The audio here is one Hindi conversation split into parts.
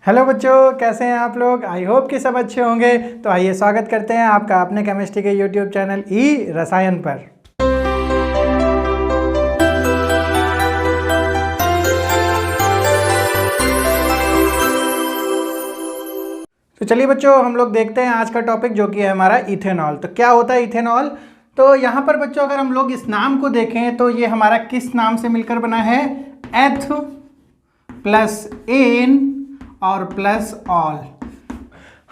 हेलो बच्चों, कैसे हैं आप लोग। आई होप कि सब अच्छे होंगे। तो आइए स्वागत करते हैं आपका अपने केमिस्ट्री के यूट्यूब चैनल ई रसायन पर। तो चलिए बच्चों, हम लोग देखते हैं आज का टॉपिक जो कि है हमारा इथेनॉल। तो क्या होता है इथेनॉल। तो यहाँ पर बच्चों अगर हम लोग इस नाम को देखें तो ये हमारा किस नाम से मिलकर बना है, एथ प्लस एन और प्लस ऑल।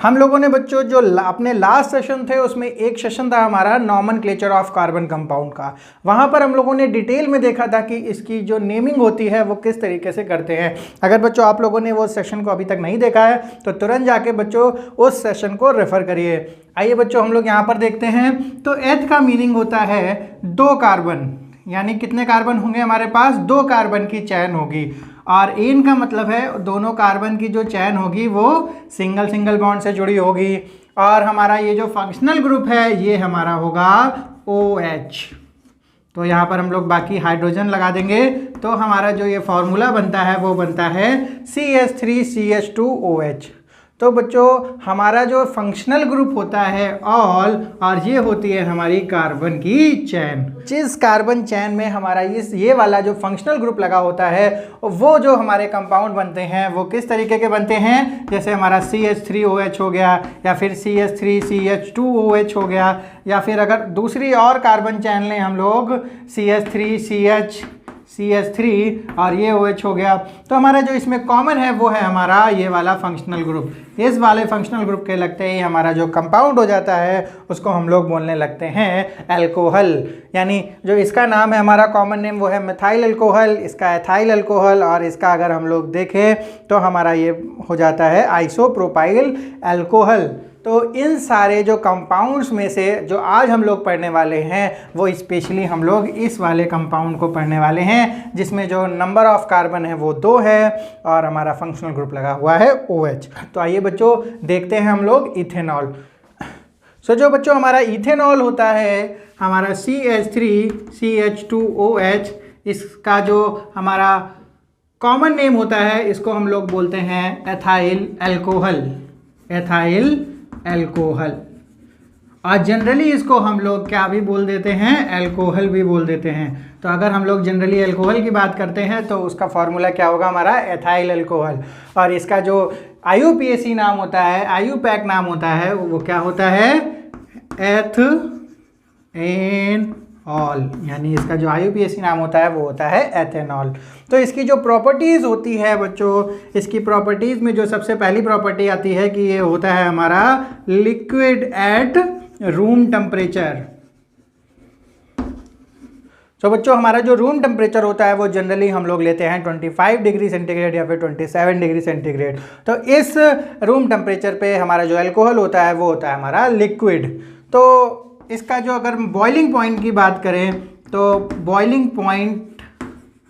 हम लोगों ने बच्चों जो अपने लास्ट सेशन थे उसमें एक सेशन था हमारा नॉमेनक्लेचर ऑफ कार्बन कंपाउंड का। वहाँ पर हम लोगों ने डिटेल में देखा था कि इसकी जो नेमिंग होती है वो किस तरीके से करते हैं। अगर बच्चों आप लोगों ने वो सेशन को अभी तक नहीं देखा है तो तुरंत जाके बच्चों उस सेशन को रेफर करिए। आइए बच्चों हम लोग यहाँ पर देखते हैं। तो एथ का मीनिंग होता है 2 कार्बन, यानी कितने कार्बन होंगे हमारे पास, 2 कार्बन की चैन होगी। और एन का मतलब है दोनों कार्बन की जो चैन होगी वो सिंगल सिंगल बॉन्ड से जुड़ी होगी। और हमारा ये जो फंक्शनल ग्रुप है ये हमारा होगा OH। तो यहाँ पर हम लोग बाकी हाइड्रोजन लगा देंगे तो हमारा जो ये फॉर्मूला बनता है वो बनता है CH3CH2OH। तो बच्चों हमारा जो फंक्शनल ग्रुप होता है ऑल, और ये होती है हमारी कार्बन की चैन। जिस कार्बन चैन में हमारा ये वाला जो फंक्शनल ग्रुप लगा होता है वो जो हमारे कंपाउंड बनते हैं वो किस तरीके के बनते हैं, जैसे हमारा CH3OH हो गया, या फिर CH3CH2OH हो गया, या फिर अगर दूसरी और कार्बन चैन लें हम लोग CH3 और ये OH हो गया। तो हमारा जो इसमें कॉमन है वो है हमारा ये वाला फंक्शनल ग्रुप। इस वाले फंक्शनल ग्रुप के लगते ही हमारा जो कंपाउंड हो जाता है उसको हम लोग बोलने लगते हैं अल्कोहल। यानी जो इसका नाम है हमारा कॉमन नेम वो है मिथाइल अल्कोहल, इसका एथाइल अल्कोहल, और इसका अगर हम लोग देखें तो हमारा ये हो जाता है आइसोप्रोपाइल अल्कोहल। तो इन सारे जो कंपाउंड्स में से जो आज हम लोग पढ़ने वाले हैं वो स्पेशली हम लोग इस वाले कंपाउंड को पढ़ने वाले हैं जिसमें जो नंबर ऑफ कार्बन है वो 2 है और हमारा फंक्शनल ग्रुप लगा हुआ है OH। तो आइए बच्चों देखते हैं हम लोग इथेनॉल। सो जो बच्चों हमारा इथेनॉल होता है हमारा CH3CH2OH, इसका जो हमारा कॉमन नेम होता है इसको हम लोग बोलते हैं एथाइल अल्कोहल। एथाइल अल्कोहल, और जनरली इसको हम लोग क्या भी बोल देते हैं, अल्कोहल भी बोल देते हैं। तो अगर हम लोग जनरली अल्कोहल की बात करते हैं तो उसका फॉर्मूला क्या होगा हमारा, एथाइल अल्कोहल। और इसका जो IUPAC नाम होता है, IUPAC नाम होता है वो क्या होता है, एथ एन ऑल, यानी इसका जो IUPAC नाम होता है वो होता है एथेनॉल। तो इसकी जो प्रॉपर्टीज़ होती है बच्चों, इसकी प्रॉपर्टीज़ में जो सबसे पहली प्रॉपर्टी आती है कि ये होता है हमारा लिक्विड एट रूम टेम्परेचर। तो बच्चों हमारा जो रूम टेम्परेचर होता है वो जनरली हम लोग लेते हैं 25 डिग्री सेंटीग्रेड या फिर 27 डिग्री सेंटीग्रेड। तो इस रूम टेम्परेचर पे हमारा जो अल्कोहल होता है वो होता है हमारा लिक्विड। तो इसका जो अगर बॉइलिंग पॉइंट की बात करें तो बॉइलिंग पॉइंट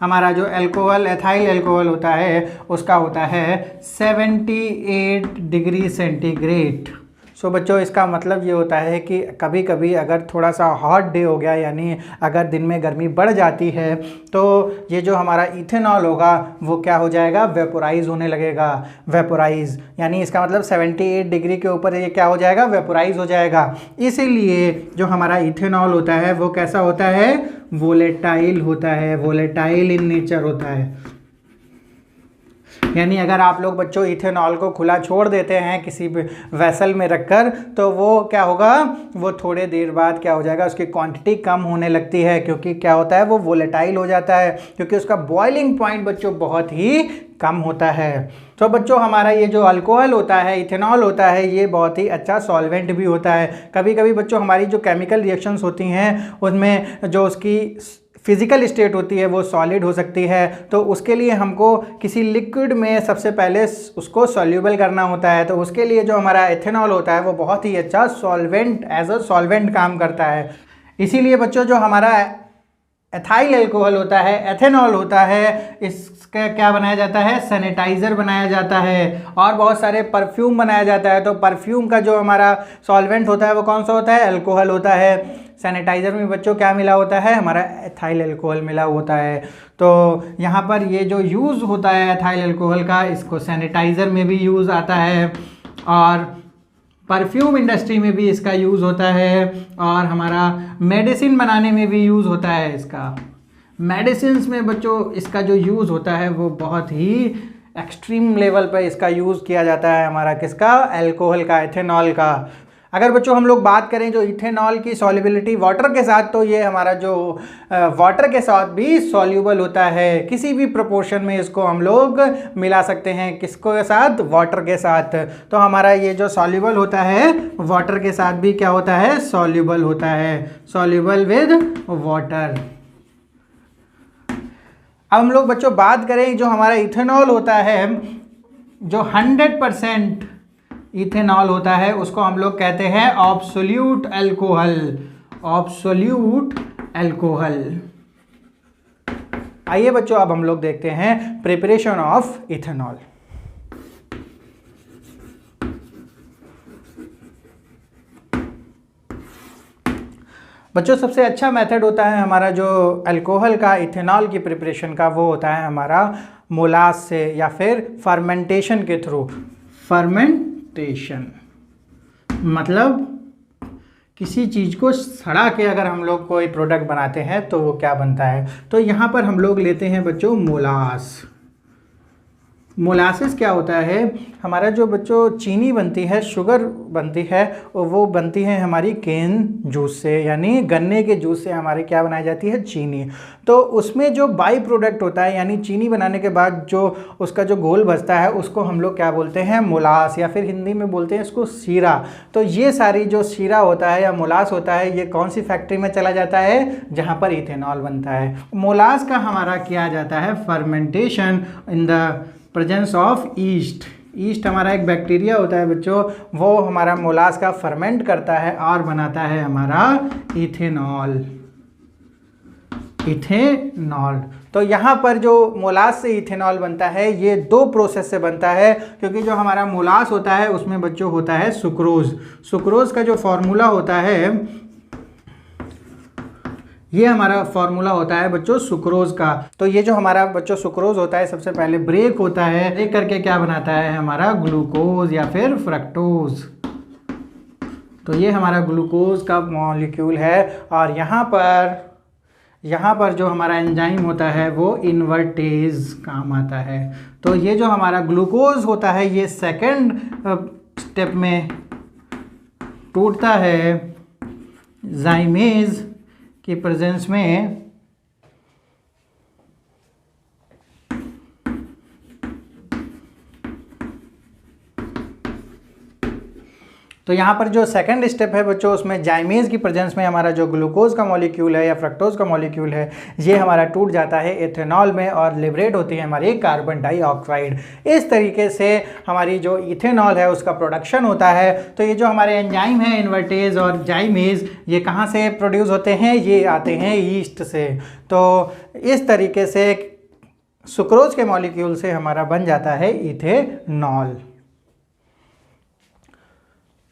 हमारा जो अल्कोहल एथाइल अल्कोहल होता है उसका होता है 78 डिग्री सेंटीग्रेड। सो बच्चों इसका मतलब ये होता है कि कभी कभी अगर थोड़ा सा हॉट डे हो गया, यानी अगर दिन में गर्मी बढ़ जाती है तो ये जो हमारा इथेनॉल होगा वो क्या हो जाएगा, वेपोराइज होने लगेगा। वेपोराइज यानी इसका मतलब 78 डिग्री के ऊपर ये क्या हो जाएगा, वेपोराइज हो जाएगा। इसीलिए जो हमारा इथेनॉल होता है वो कैसा होता है, वोलेटाइल होता है, वोलेटाइल इन नेचर होता है। यानी अगर आप लोग बच्चों इथेनॉल को खुला छोड़ देते हैं किसी वेसल में रखकर तो वो क्या होगा, वो थोड़े देर बाद क्या हो जाएगा, उसकी क्वांटिटी कम होने लगती है, क्योंकि क्या होता है वो वोलेटाइल हो जाता है, क्योंकि उसका बॉइलिंग पॉइंट बच्चों बहुत ही कम होता है। तो बच्चों हमारा ये जो अल्कोहल होता है, इथेनॉल होता है, ये बहुत ही अच्छा सॉल्वेंट भी होता है। कभी कभी बच्चों हमारी जो केमिकल रिएक्शंस होती हैं उसमें जो उसकी फिजिकल स्टेट होती है वो सॉलिड हो सकती है, तो उसके लिए हमको किसी लिक्विड में सबसे पहले उसको सॉल्यूबल करना होता है। तो उसके लिए जो हमारा एथेनॉल होता है वो बहुत ही अच्छा सॉल्वेंट, एज अ सॉल्वेंट काम करता है। इसीलिए बच्चों जो हमारा एथाइल अल्कोहल होता है, एथेनॉल होता है, इसका क्या बनाया जाता है, सैनिटाइज़र बनाया जाता है, और बहुत सारे परफ्यूम बनाया जाता है। तो परफ्यूम का जो हमारा सॉल्वेंट होता है वो कौन सा होता है, अल्कोहल होता है। सैनिटाइज़र में बच्चों क्या मिला होता है, हमारा एथाइल अल्कोहल मिला होता है। तो यहाँ पर ये जो यूज़ होता है एथाइल अल्कोहल का, इसको सैनिटाइज़र में भी यूज़ आता है और परफ्यूम इंडस्ट्री में भी इसका यूज़ होता है और हमारा मेडिसिन बनाने में भी यूज़ होता है इसका। मेडिसिन्स में बच्चों इसका जो यूज़ होता है वो बहुत ही एक्सट्रीम लेवल पर इसका यूज़ किया जाता है, हमारा किसका, अल्कोहल का, इथेनॉल का। अगर बच्चों हम लोग बात करें जो इथेनॉल की सॉल्युबिलिटी वाटर के साथ, तो ये हमारा जो वाटर के साथ भी सॉल्यूबल होता है, किसी भी प्रोपोर्शन में इसको हम लोग मिला सकते हैं, किसको साथ, वाटर के साथ। तो हमारा ये जो सॉल्यूबल होता है वाटर के साथ भी क्या होता है, सॉल्यूबल होता है, सॉल्यूबल विद वाटर। अब हम लोग बच्चों बात करें जो हमारा इथेनॉल होता है, जो 100% इथेनॉल होता है उसको हम लोग कहते हैं एब्सोल्यूट अल्कोहल, एब्सोल्यूट अल्कोहल। आइए बच्चों अब हम लोग देखते हैं प्रिपरेशन ऑफ इथेनॉल। बच्चों सबसे अच्छा मेथड होता है हमारा जो अल्कोहल का, इथेनॉल की प्रिपरेशन का, वो होता है हमारा मोलास से या फिर फर्मेंटेशन के थ्रू। फर्मेंटेशन मतलब किसी चीज़ को सड़ा के अगर हम लोग कोई प्रोडक्ट बनाते हैं तो वो क्या बनता है। तो यहाँ पर हम लोग लेते हैं बच्चों मोलास। मोलासेस क्या होता है, हमारा जो बच्चों चीनी बनती है, शुगर बनती है, वो बनती है हमारी केन जूस से, यानी गन्ने के जूस से हमारी क्या बनाई जाती है, चीनी। तो उसमें जो बाई प्रोडक्ट होता है, यानी चीनी बनाने के बाद जो उसका जो घोल बचता है उसको हम लोग क्या बोलते हैं, मोलास, या फिर हिंदी में बोलते हैं इसको शीरा। तो ये सारी जो शीरा होता है या मोलास होता है, ये कौन सी फैक्ट्री में चला जाता है, जहाँ पर इथेनॉल बनता है। मोलास का हमारा किया जाता है fermentation in the presence of east. East हमारा एक बैक्टीरिया होता है बच्चों, वो हमारा मोलास का फर्मेंट करता है और बनाता है हमारा इथेनॉल, इथेनॉल। तो यहाँ पर जो मोलास से इथेनॉल बनता है ये दो प्रोसेस से बनता है, क्योंकि जो हमारा मोलास होता है उसमें बच्चों होता है सुक्रोज। सुक्रोज का जो फॉर्मूला होता है, ये हमारा फॉर्मूला होता है बच्चों सुक्रोज का। तो ये जो हमारा बच्चों सुक्रोज होता है, सबसे पहले ब्रेक होता है, ब्रेक करके क्या बनाता है हमारा ग्लूकोज या फिर फ्रक्टोज। तो ये हमारा ग्लूकोज का मॉलिक्यूल है और यहाँ पर जो हमारा एंजाइम होता है वो इन्वर्टेज काम आता है। तो ये जो हमारा ग्लूकोज होता है ये सेकेंड स्टेप में टूटता है जाइमेज की प्रेजेंस में। तो यहाँ पर जो सेकंड स्टेप है बच्चों, उसमें जाइमेज की प्रेजेंस में हमारा जो ग्लूकोज का मॉलिक्यूल है या फ्रक्टोज का मॉलिक्यूल है, ये हमारा टूट जाता है इथेनॉल में और लिबरेट होती है हमारी कार्बन डाइऑक्साइड। इस तरीके से हमारी जो इथेनॉल है उसका प्रोडक्शन होता है। तो ये जो हमारे एंजाइम है इन्वर्टेज और जाइमेज, ये कहाँ से प्रोड्यूस होते हैं, ये आते हैं ईस्ट से। तो इस तरीके से सुक्रोज के मॉलिक्यूल से हमारा बन जाता है इथेनॉल।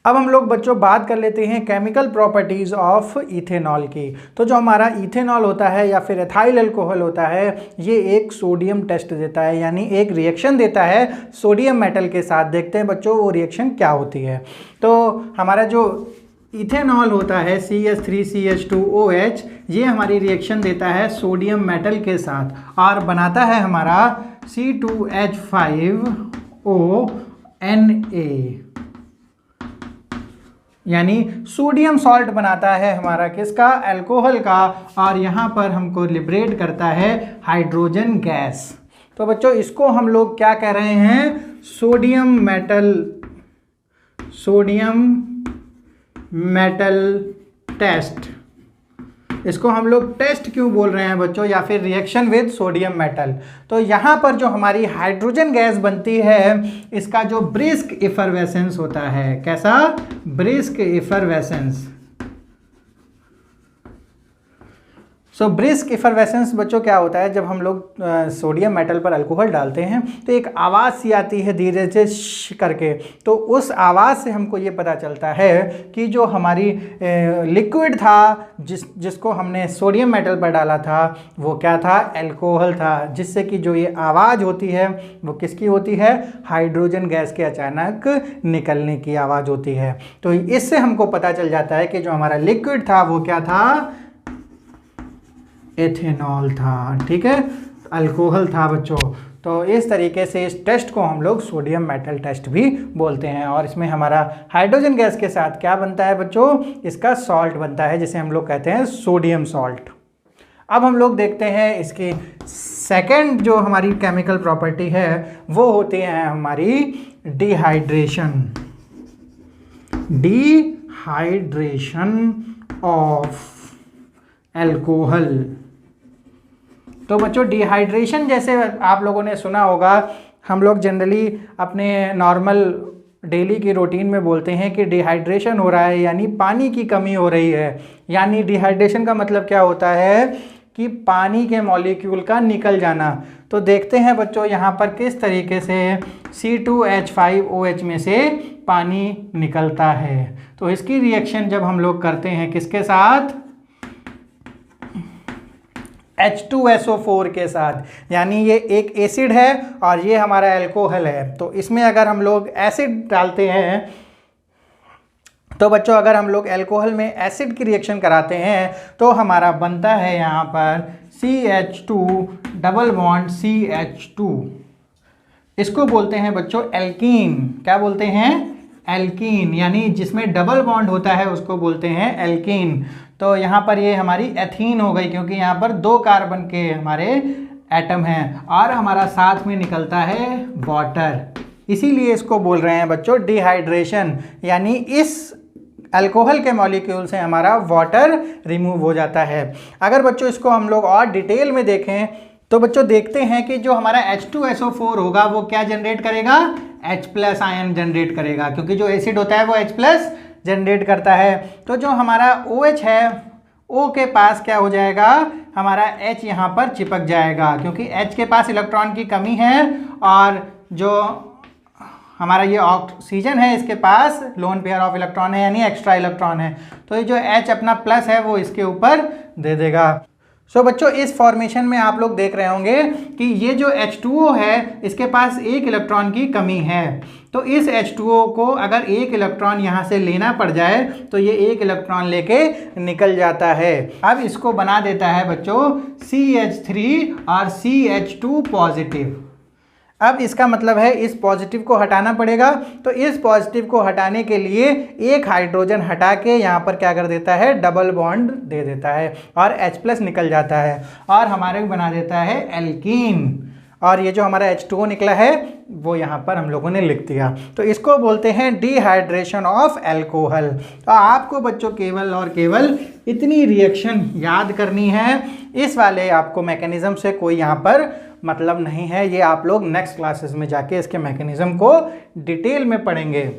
अब हम लोग बच्चों बात कर लेते हैं केमिकल प्रॉपर्टीज़ ऑफ इथेनॉल की। तो जो हमारा इथेनॉल होता है या फिर एथाइल अल्कोहल होता है, ये एक सोडियम टेस्ट देता है, यानी एक रिएक्शन देता है सोडियम मेटल के साथ। देखते हैं बच्चों वो रिएक्शन क्या होती है। तो हमारा जो इथेनॉल होता है CH3CH2OH, ये हमारी रिएक्शन देता है सोडियम मेटल के साथ और बनाता है हमारा C2H5ONA, यानी सोडियम सॉल्ट बनाता है हमारा किसका, अल्कोहल का, और यहाँ पर हमको लिबरेट करता है हाइड्रोजन गैस। तो बच्चों इसको हम लोग क्या कह रहे हैं, सोडियम मेटल टेस्ट। इसको हम लोग टेस्ट क्यों बोल रहे हैं बच्चों, या फिर रिएक्शन विद सोडियम मेटल। तो यहाँ पर जो हमारी हाइड्रोजन गैस बनती है, इसका जो ब्रिस्क इफरवेसेंस होता है, कैसा, ब्रिस्क इफरवेसेंस। सो ब्रिस्क इफरवेसेंस बच्चों क्या होता है, जब हम लोग सोडियम मेटल पर अल्कोहल डालते हैं तो एक आवाज़ सी आती है धीरे से श करके, तो उस आवाज़ से हमको ये पता चलता है कि जो हमारी लिक्विड था जिसको हमने सोडियम मेटल पर डाला था वो क्या था, अल्कोहल था, जिससे कि जो ये आवाज़ होती है वो किसकी होती है, हाइड्रोजन गैस के अचानक निकलने की आवाज़ होती है। तो इससे हमको पता चल जाता है कि जो हमारा लिक्विड था वो क्या था, एथेनॉल था, ठीक है, अल्कोहल था बच्चों। तो इस तरीके से इस टेस्ट को हम लोग सोडियम मेटल टेस्ट भी बोलते हैं, और इसमें हमारा हाइड्रोजन गैस के साथ क्या बनता है बच्चों, इसका सॉल्ट बनता है जिसे हम लोग कहते हैं सोडियम सॉल्ट। अब हम लोग देखते हैं इसकी सेकंड जो हमारी केमिकल प्रॉपर्टी है वो होती है हमारी डिहाइड्रेशन, डिहाइड्रेशन ऑफ अल्कोहल। तो बच्चों डिहाइड्रेशन जैसे आप लोगों ने सुना होगा, हम लोग जनरली अपने नॉर्मल डेली की रूटीन में बोलते हैं कि डिहाइड्रेशन हो रहा है, यानी पानी की कमी हो रही है। यानी डिहाइड्रेशन का मतलब क्या होता है कि पानी के मॉलिक्यूल का निकल जाना। तो देखते हैं बच्चों यहाँ पर किस तरीके से C2H5OH में से पानी निकलता है। तो इसकी रिएक्शन जब हम लोग करते हैं किसके साथ, H2SO4 के साथ, यानी ये एक एसिड है और ये हमारा अल्कोहल है। तो इसमें अगर हम लोग एसिड डालते हैं तो बच्चों अगर हम लोग अल्कोहल में एसिड की रिएक्शन कराते हैं तो हमारा बनता है यहाँ पर CH2 डबल बॉन्ड CH2। इसको बोलते हैं बच्चों एल्कीन। क्या बोलते हैं, एल्कीन, यानी जिसमें डबल बॉन्ड होता है उसको बोलते हैं एल्कीन। तो यहाँ पर ये हमारी एथीन हो गई, क्योंकि यहाँ पर 2 कार्बन के हमारे एटम हैं और हमारा साथ में निकलता है वाटर, इसीलिए इसको बोल रहे हैं बच्चों डिहाइड्रेशन। यानी इस अल्कोहल के मॉलिक्यूल से हमारा वाटर रिमूव हो जाता है। अगर बच्चों इसको हम लोग और डिटेल में देखें तो बच्चों देखते हैं कि जो हमारा H2SO4 होगा वो क्या जनरेट करेगा, H+ आयन जनरेट करेगा, क्योंकि जो एसिड होता है वो H+ जनरेट करता है। तो जो हमारा OH है, O के पास क्या हो जाएगा, हमारा H यहाँ पर चिपक जाएगा, क्योंकि H के पास इलेक्ट्रॉन की कमी है और जो हमारा ये ऑक्सीजन है इसके पास लोन पेयर ऑफ इलेक्ट्रॉन है, यानी एक्स्ट्रा इलेक्ट्रॉन है। तो ये जो H अपना प्लस है वो इसके ऊपर दे देगा। सो बच्चों इस फॉर्मेशन में आप लोग देख रहे होंगे कि ये जो H2O है इसके पास 1 इलेक्ट्रॉन की कमी है। तो इस H2O को अगर 1 इलेक्ट्रॉन यहाँ से लेना पड़ जाए तो ये 1 इलेक्ट्रॉन लेके निकल जाता है। अब इसको बना देता है बच्चों CH3 और CH2 पॉजिटिव। अब इसका मतलब है इस पॉजिटिव को हटाना पड़ेगा। तो इस पॉजिटिव को हटाने के लिए एक हाइड्रोजन हटा के यहाँ पर क्या कर देता है, डबल बॉन्ड दे देता है और H+ निकल जाता है और हमारे बना देता है एल्कीन। और ये जो हमारा H2O निकला है वो यहाँ पर हम लोगों ने लिख दिया। तो इसको बोलते हैं डिहाइड्रेशन ऑफ अल्कोहल। तो आपको बच्चों केवल और केवल इतनी रिएक्शन याद करनी है, इस वाले आपको मैकेनिज्म से कोई यहाँ पर मतलब नहीं है। ये आप लोग नेक्स्ट क्लासेस में जाके इसके मैकेनिज्म को डिटेल में पढ़ेंगे।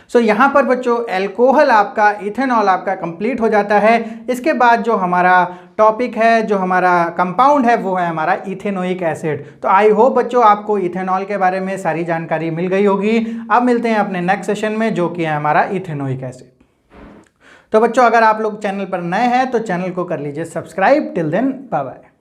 सो यहाँ पर बच्चों अल्कोहल आपका, इथेनॉल आपका कंप्लीट हो जाता है। इसके बाद जो हमारा टॉपिक है, जो हमारा कंपाउंड है वो है हमारा इथेनोइक एसिड। तो आई होप बच्चों आपको इथेनॉल के बारे में सारी जानकारी मिल गई होगी। अब मिलते हैं अपने नेक्स्ट सेशन में जो कि है हमारा इथेनोइक एसिड। तो बच्चों अगर आप लोग चैनल पर नए हैं तो चैनल को कर लीजिए subscribe. Till then bye bye.